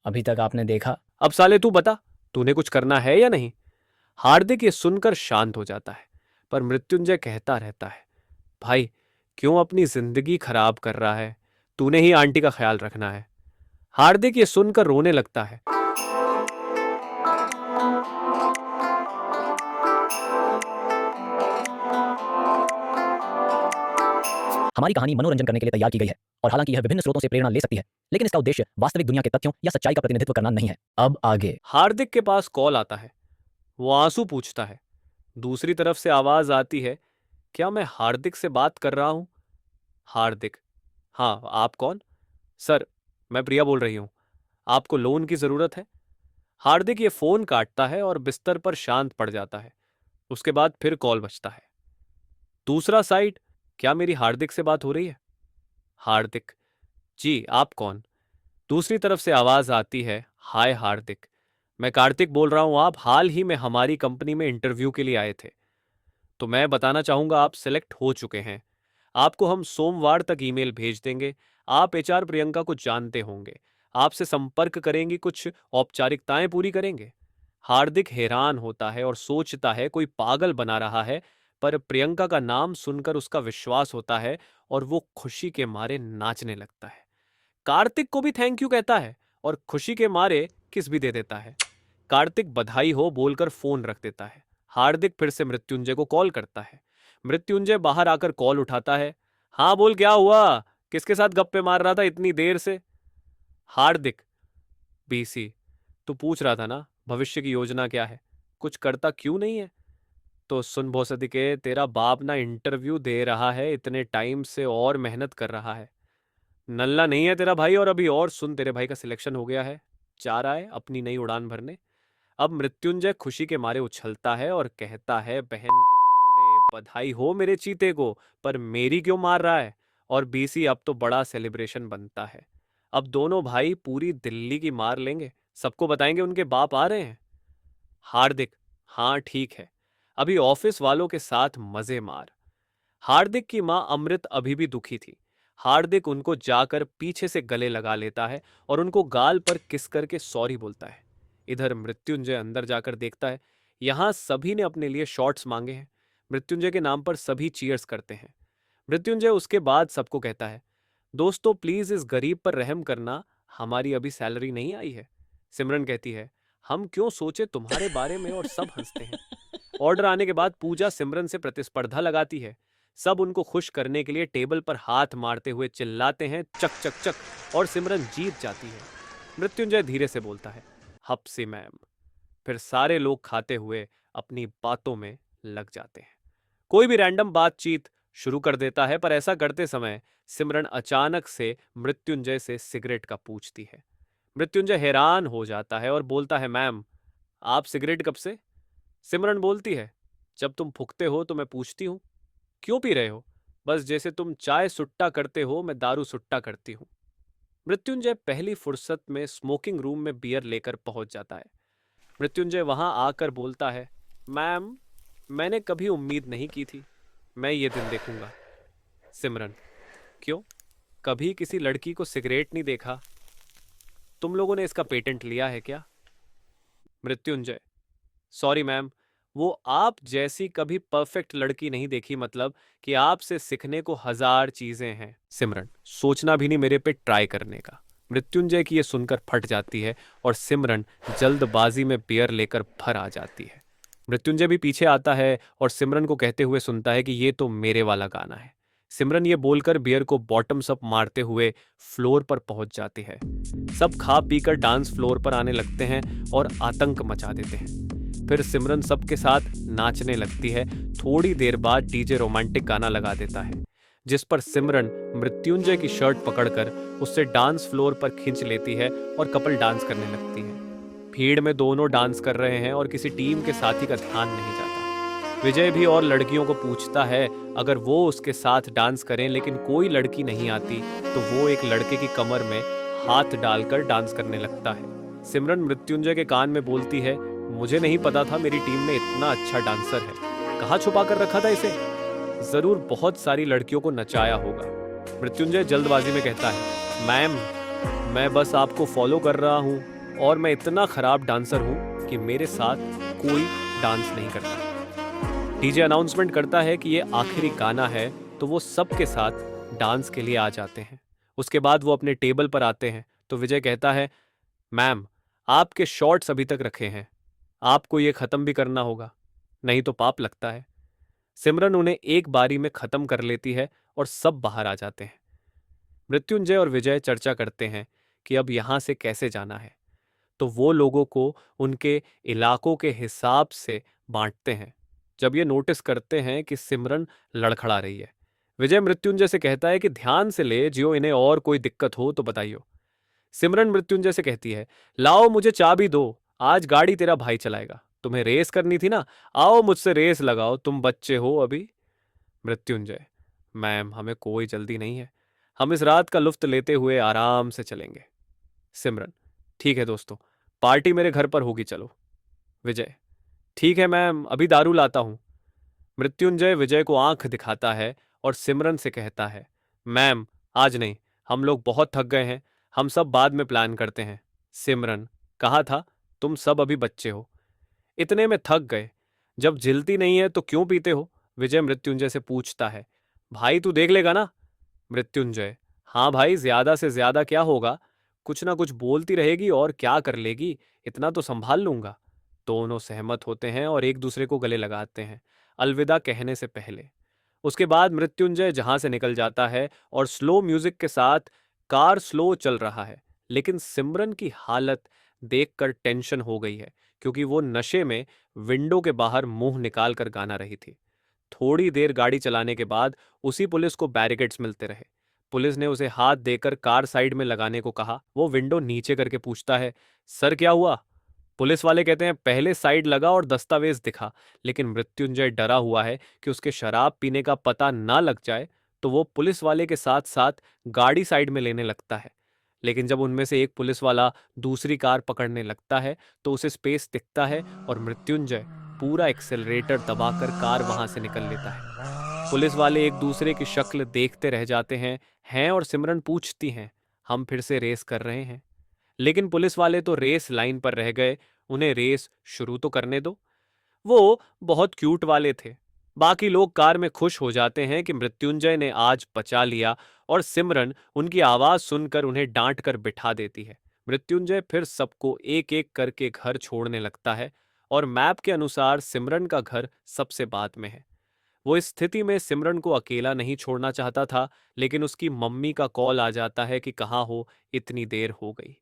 अभी तक आपने देखा? अब साले तू बता, तूने कुछ करना है या नहीं? हार्दिक ये सुनकर शांत हो जाता है, पर मृत्युंजय कहता रहता है, भाई क्यों अपनी जिंदगी खराब कर रहा है? तूने ही आंटी का ख्याल रखना है। हार्दिक ये सुनकर रोने लगता है। हमारी कहानी मनोरंजन करने के लिए तैयार की गई है और हालांकि यह विभिन्न स्रोतों से प्रेरणा ले सकती है, लेकिन इसका उद्देश्य वास्तविक दुनिया के तथ्यों या सच्चाई का प्रतिनिधित्व करना नहीं है। अब आगे। हार्दिक के पास कॉल आता है। वो आंसू पूछता है। दूसरी तरफ से आवाज आती है, क्या मैं हार्दिक से बात कर रहा हूं? हार्दिक, हाँ आप कौन? सर, मैं प्रिया बोल रही हूं। आपको लोन की जरूरत है? हार्दिक ये फोन काटता है और बिस्तर पर शांत पड़ जाता है। उसके बाद फिर कॉल बजता है। दूसरा साइड, क्या मेरी हार्दिक से बात हो रही है? हार्दिक, जी आप कौन? दूसरी तरफ से आवाज आती है, हाय हार्दिक, मैं कार्तिक बोल रहा हूं। आप हाल ही में हमारी कंपनी में इंटरव्यू के लिए आए थे। तो मैं बताना चाहूंगा आप सिलेक्ट हो चुके हैं। आपको हम सोमवार तक ईमेल भेज देंगे। आप एचआर प्रियंका को जानते होंगे, आपसे संपर्क करेंगी, कुछ औपचारिकताएं पूरी करेंगे। हार्दिक हैरान होता है और सोचता है कोई पागल बना रहा है, पर प्रियंका का नाम सुनकर उसका विश्वास होता है और वो खुशी के मारे नाचने लगता है। कार्तिक को भी थैंक यू कहता है और खुशी के मारे किस भी दे देता है। कार्तिक बधाई हो बोलकर फोन रख देता है। हार्दिक फिर से मृत्युंजय को कॉल करता है। मृत्युंजय बाहर आकर कॉल उठाता है। हाँ बोल, क्या हुआ? किसके साथ गप्पे मार रहा था इतनी देर से? हार्दिक, बीसी, तू पूछ रहा था ना भविष्य की योजना क्या है, कुछ करता क्यों नहीं है? तो सुन भोसदी के, तेरा बाप ना इंटरव्यू दे रहा है इतने टाइम से और मेहनत कर रहा है। नल्ला नहीं है तेरा भाई। और अभी और सुन, तेरे भाई का सिलेक्शन हो गया है, जा रहा है अपनी नई उड़ान भरने। अब मृत्युंजय खुशी के मारे उछलता है और कहता है, बहन के लोड़े, बधाई हो मेरे चीते को, पर मेरी क्यों मार रहा है? और बीसी, अब तो बड़ा सेलिब्रेशन बनता है। अब दोनों भाई पूरी दिल्ली की मार लेंगे, सबको बताएंगे उनके बाप आ रहे हैं। हार्दिक, हाँ ठीक है, अभी ऑफिस वालों के साथ मजे मार। हार्दिक की मां अमृत अभी भी दुखी थी। हार्दिक उनको जाकर पीछे से गले लगा लेता है और उनको गाल पर किस करके सॉरी बोलता है। इधर मृत्युंजय अंदर जाकर देखता है, यहां सभी ने अपने लिए शॉट्स मांगे हैं। मृत्युंजय के नाम पर सभी चीयर्स करते हैं। मृत्युंजय उसके बाद सबको कहता है, दोस्तों प्लीज इस गरीब पर रहम करना, हमारी अभी सैलरी नहीं आई है। सिमरन कहती है, हम क्यों सोचे तुम्हारे बारे में, और सब हंसते हैं। ऑर्डर आने के बाद पूजा सिमरन से प्रतिस्पर्धा लगाती है। सब उनको खुश करने के लिए टेबल पर हाथ मारते हुए चिल्लाते हैं, चक चक चक, और सिमरन जीत जाती है। मृत्युंजय धीरे से बोलता है, हप्सी मैम। फिर सारे लोग खाते हुए अपनी बातों में लग जाते हैं। कोई भी रैंडम बातचीत शुरू कर देता है, पर ऐसा करते समय सिमरन अचानक से मृत्युंजय से सिगरेट का पूछती है। मृत्युंजय हैरान हो जाता है और बोलता है, मैम आप सिगरेट कब से? सिमरन बोलती है, जब तुम फूकते हो तो मैं पूछती हूँ, क्यों पी रहे हो? बस जैसे तुम चाय सुट्टा करते हो, मैं दारू सुट्टा करती हूँ। मृत्युंजय पहली फुर्सत में स्मोकिंग रूम में बियर लेकर पहुंच जाता है। मृत्युंजय वहां आकर बोलता है, मैम मैंने कभी उम्मीद नहीं की थी, मैं ये दिन देखूंगा। सिमरन, क्यों? कभी किसी लड़की को सिगरेट नहीं देखा? तुम लोगों ने इसका पेटेंट लिया है क्या? मृत्युंजय, सॉरी मैम, वो आप जैसी कभी परफेक्ट लड़की नहीं देखी, मतलब कि आपसे सीखने को हजार चीजें हैं। सिमरन, सोचना भी नहीं मेरे पे ट्राई करने का। मृत्युंजय की ये सुनकर फट जाती है और सिमरन जल्दबाजी में बियर लेकर भर आ जाती है। मृत्युंजय भी पीछे आता है और सिमरन को कहते हुए सुनता है कि ये तो मेरे वाला गाना है। सिमरन ये बोलकर बियर को बॉटम्स अप मारते हुए फ्लोर पर पहुंच जाती है। सब खा पीकर डांस फ्लोर पर आने लगते हैं और आतंक मचा देते हैं। फिर सिमरन सबके साथ नाचने लगती है। थोड़ी देर बाद डीजे रोमांटिक गाना लगा देता है, जिस पर सिमरन मृत्युंजय की शर्ट पकड़कर उससे डांस फ्लोर पर खींच लेती है और कपल डांस करने लगती है। भीड़ में दोनों डांस कर रहे हैं और किसी टीम के साथी का ध्यान नहीं जाता। विजय भी और लड़कियों को पूछता है अगर वो उसके साथ डांस करें, लेकिन कोई लड़की नहीं आती तो वो एक लड़के की कमर में हाथ डालकर डांस करने लगता है। सिमरन मृत्युंजय के कान में बोलती है, मुझे नहीं पता था मेरी टीम में इतना अच्छा डांसर है, कहाँ छुपा कर रखा था इसे? जरूर बहुत सारी लड़कियों को नचाया होगा। मृत्युंजय जल्दबाजी में कहता है, मैम मैं बस आपको फॉलो कर रहा हूँ, और मैं इतना खराब डांसर हूँ कि मेरे साथ कोई डांस नहीं करता। डीजे अनाउंसमेंट करता है कि ये आखिरी गाना है, तो वो सबके साथ डांस के लिए आ जाते हैं। उसके बाद वो अपने टेबल पर आते हैं तो विजय कहता है, मैम, आपके शॉर्ट्स अभी तक रखे हैं, आपको ये खत्म भी करना होगा, नहीं तो पाप लगता है। सिमरन उन्हें एक बारी में खत्म कर लेती है और सब बाहर आ जाते हैं। मृत्युंजय और विजय चर्चा करते हैं कि अब यहां से कैसे जाना है, तो वो लोगों को उनके इलाकों के हिसाब से बांटते हैं। जब ये नोटिस करते हैं कि सिमरन लड़खड़ा रही है, विजय मृत्युंजय से कहता है कि ध्यान से ले जियो, इन्हें और कोई दिक्कत हो तो बताइयो। सिमरन मृत्युंजय से कहती है, लाओ मुझे चाबी दो, आज गाड़ी तेरा भाई चलाएगा, तुम्हें रेस करनी थी ना, आओ मुझसे रेस लगाओ, तुम बच्चे हो अभी। मृत्युंजय, मैम, हमें कोई जल्दी नहीं है, हम इस रात का लुफ्त लेते हुए आराम से चलेंगे। सिमरन, ठीक है दोस्तों, पार्टी मेरे घर पर होगी, चलो। विजय, ठीक है मैम, अभी दारू लाता हूं। मृत्युंजय विजय को आंख दिखाता है और सिमरन से कहता है, मैम, आज नहीं, हम लोग बहुत थक गए हैं, हम सब बाद में प्लान करते हैं। सिमरन, कहा था, तुम सब अभी बच्चे हो, इतने में थक गए, जब जिलती नहीं है तो क्यों पीते हो? विजय मृत्युंजय से पूछता है। भाई तू देख लेगा ना? मृत्युंजय, हाँ भाई, ज्यादा से ज्यादा क्या होगा, कुछ ना कुछ बोलती रहेगी और क्या कर लेगी, इतना तो संभाल लूंगा। दोनों सहमत होते हैं और एक दूसरे को गले लगाते हैं, अलविदा कहने से पहले। उसके बाद मृत्युंजय जहां से निकल जाता है और स्लो म्यूजिक के साथ कार स्लो चल रहा है, लेकिन सिमरन की हालत देखकर टेंशन हो गई है, क्योंकि वो नशे में विंडो के बाहर मुंह निकाल कर गाना रही थी। थोड़ी देर गाड़ी चलाने के बाद उसी पुलिस को बैरिकेड्स मिलते रहे। पुलिस ने उसे हाथ देकर कार साइड में लगाने को कहा। वो विंडो नीचे करके पूछता है, सर क्या हुआ? पुलिस वाले कहते हैं, पहले साइड लगा और दस्तावेज दिखा। लेकिन मृत्युंजय डरा हुआ है कि उसके शराब पीने का पता ना लग जाए, तो वो पुलिस वाले के साथ साथ गाड़ी साइड में लेने लगता है। लेकिन जब उनमें से एक पुलिस वाला दूसरी कार पकड़ने लगता है तो उसे स्पेस दिखता है और मृत्युंजय पूरा एक्सेलरेटर दबाकर कार वहां से निकल लेता है। पुलिस वाले एक दूसरे की शक्ल देखते रह जाते हैं और सिमरन पूछती हैं, हम फिर से रेस कर रहे हैं? लेकिन पुलिस वाले तो रेस लाइन पर रह गए, उन्हें रेस शुरू तो करने दो। वो बहुत क्यूट वाले थे। बाकी लोग कार में खुश हो जाते हैं कि मृत्युंजय ने आज बचा लिया और सिमरन उनकी आवाज सुनकर उन्हें डांट कर बिठा देती है। मृत्युंजय फिर सबको एक एक करके घर छोड़ने लगता है और मैप के अनुसार सिमरन का घर सबसे बाद में है। वो इस स्थिति में सिमरन को अकेला नहीं छोड़ना चाहता था, लेकिन उसकी मम्मी का कॉल आ जाता है कि कहाँ हो, इतनी देर हो गई,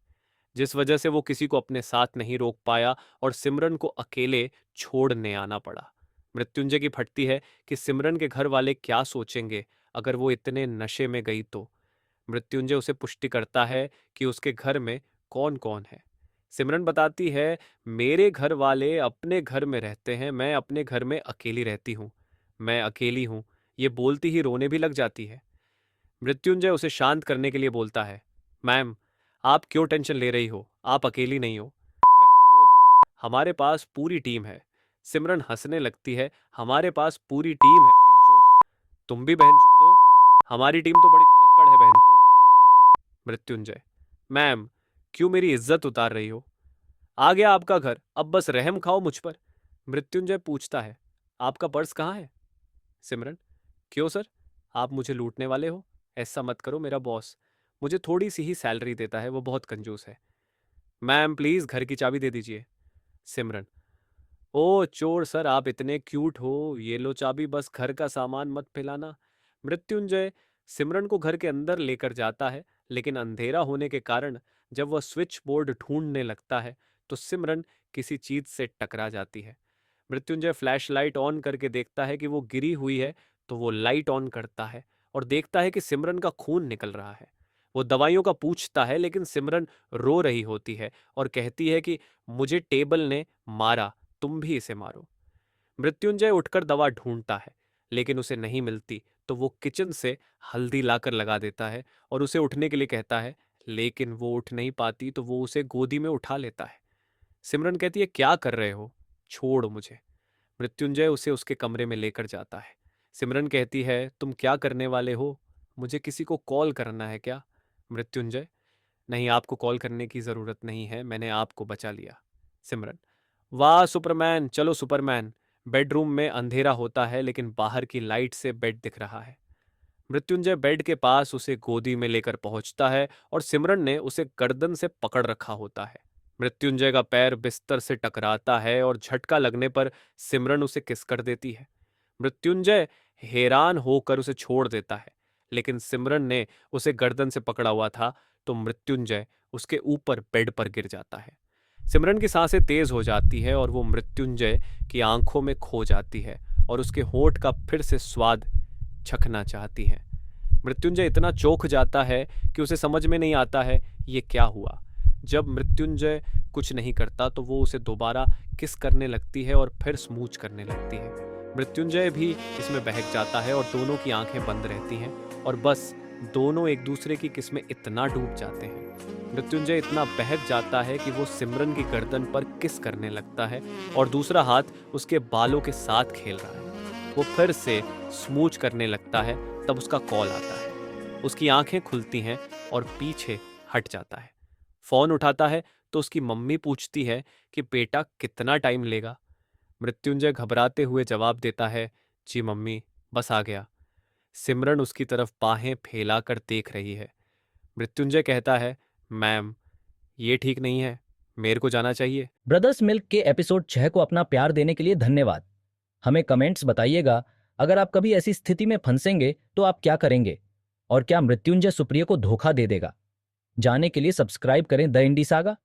जिस वजह से वो किसी को अपने साथ नहीं रोक पाया और सिमरन को अकेले छोड़ने आना पड़ा। मृत्युंजय की फटती है कि सिमरन के घर वाले क्या सोचेंगे अगर वो इतने नशे में गई तो। मृत्युंजय उसे पुष्टि करता है कि उसके घर में कौन कौन है। सिमरन बताती है, मेरे घर वाले अपने घर में रहते हैं, मैं अपने घर में अकेली रहती हूँ, मैं अकेली हूँ, ये बोलती ही रोने भी लग जाती है। मृत्युंजय उसे शांत करने के लिए बोलता है, मैम, आप क्यों टेंशन ले रही हो, आप अकेली नहीं हो, बहनचोद, हमारे पास पूरी टीम है। सिमरन हंसने लगती है, हमारे पास पूरी टीम है बहनचोद, तुम भी बहनचोद हो, हमारी टीम तो बड़ी चुदक्कड़ है बहनचोद। मृत्युंजय, मैम, क्यों मेरी इज्जत उतार रही हो? आ गया आपका घर, अब बस रहम खाओ मुझ पर। मृत्युंजय पूछता है, आपका पर्स कहाँ है? सिमरन, क्यों सर, आप मुझे लूटने वाले हो? ऐसा मत करो, मेरा बॉस मुझे थोड़ी सी ही सैलरी देता है, वो बहुत कंजूस है। मैम प्लीज घर की चाबी दे दीजिए। सिमरन, ओ चोर सर, आप इतने क्यूट हो, ये लो चाबी, बस घर का सामान मत फैलाना। मृत्युंजय सिमरन को घर के अंदर लेकर जाता है, लेकिन अंधेरा होने के कारण जब वह स्विच बोर्ड ढूंढने लगता है तो सिमरन किसी चीज से टकरा जाती है। मृत्युंजय फ्लैश लाइट ऑन करके देखता है कि वो गिरी हुई है, तो वो लाइट ऑन करता है और देखता है कि सिमरन का खून निकल रहा है। वो दवाइयों का पूछता है, लेकिन सिमरन रो रही होती है और कहती है कि मुझे टेबल ने मारा, तुम भी इसे मारो। मृत्युंजय उठकर दवा ढूंढता है, लेकिन उसे नहीं मिलती, तो वो किचन से हल्दी लाकर लगा देता है और उसे उठने के लिए कहता है, लेकिन वो उठ नहीं पाती, तो वो उसे गोदी में उठा लेता है। सिमरन कहती है, क्या कर रहे हो, छोड़ मुझे। मृत्युंजय उसे उसके कमरे में लेकर जाता है। सिमरन कहती है, तुम क्या करने वाले हो, मुझे किसी को कॉल करना है क्या? मृत्युंजय, नहीं, आपको कॉल करने की ज़रूरत नहीं है, मैंने आपको बचा लिया। सिमरन, वाह सुपरमैन, चलो सुपरमैन। बेडरूम में अंधेरा होता है लेकिन बाहर की लाइट से बेड दिख रहा है। मृत्युंजय बेड के पास उसे गोदी में लेकर पहुंचता है और सिमरन ने उसे गर्दन से पकड़ रखा होता है। मृत्युंजय का पैर बिस्तर से टकराता है और झटका लगने पर सिमरन उसे किस कर देती है। मृत्युंजय हैरान होकर उसे छोड़ देता है, लेकिन सिमरन ने उसे गर्दन से पकड़ा हुआ था, तो मृत्युंजय उसके ऊपर बेड पर गिर जाता है। सिमरन की सांसें तेज हो जाती है और वो मृत्युंजय की आंखों में खो जाती है और उसके होठ का फिर से स्वाद चखना चाहती है। मृत्युंजय इतना चौंक जाता है कि उसे समझ में नहीं आता है ये क्या हुआ। जब मृत्युंजय कुछ नहीं करता तो वो उसे दोबारा किस करने लगती है और फिर स्मूच करने लगती है। मृत्युंजय भी इसमें बहक जाता है और दोनों की आंखें बंद रहती हैं और बस दोनों एक दूसरे की किस में इतना डूब जाते हैं। मृत्युंजय इतना बहक जाता है कि वो सिमरन की गर्दन पर किस करने लगता है और दूसरा हाथ उसके बालों के साथ खेल रहा है। वो फिर से स्मूच करने लगता है, तब उसका कॉल आता है। उसकी आंखें खुलती हैं और पीछे हट जाता है। फोन उठाता है तो उसकी मम्मी पूछती है कि बेटा कितना टाइम लेगा। मृत्युंजय घबराते हुए जवाब देता है, जी मम्मी, बस आ गया। सिमरन उसकी तरफ बाहें फैलाकर देख रही है। मृत्युंजय कहता है, मैम, ये ठीक नहीं है, मेरे को जाना चाहिए। ब्रदर्स मिल्क के एपिसोड 6 को अपना प्यार देने के लिए धन्यवाद। हमें कमेंट्स बताइएगा, अगर आप कभी ऐसी स्थिति में फंसेंगे तो आप क्या करेंगे, और क्या मृत्युंजय सुप्रिया को धोखा दे देगा। जाने के लिए सब्सक्राइब करें द इंडी सागा।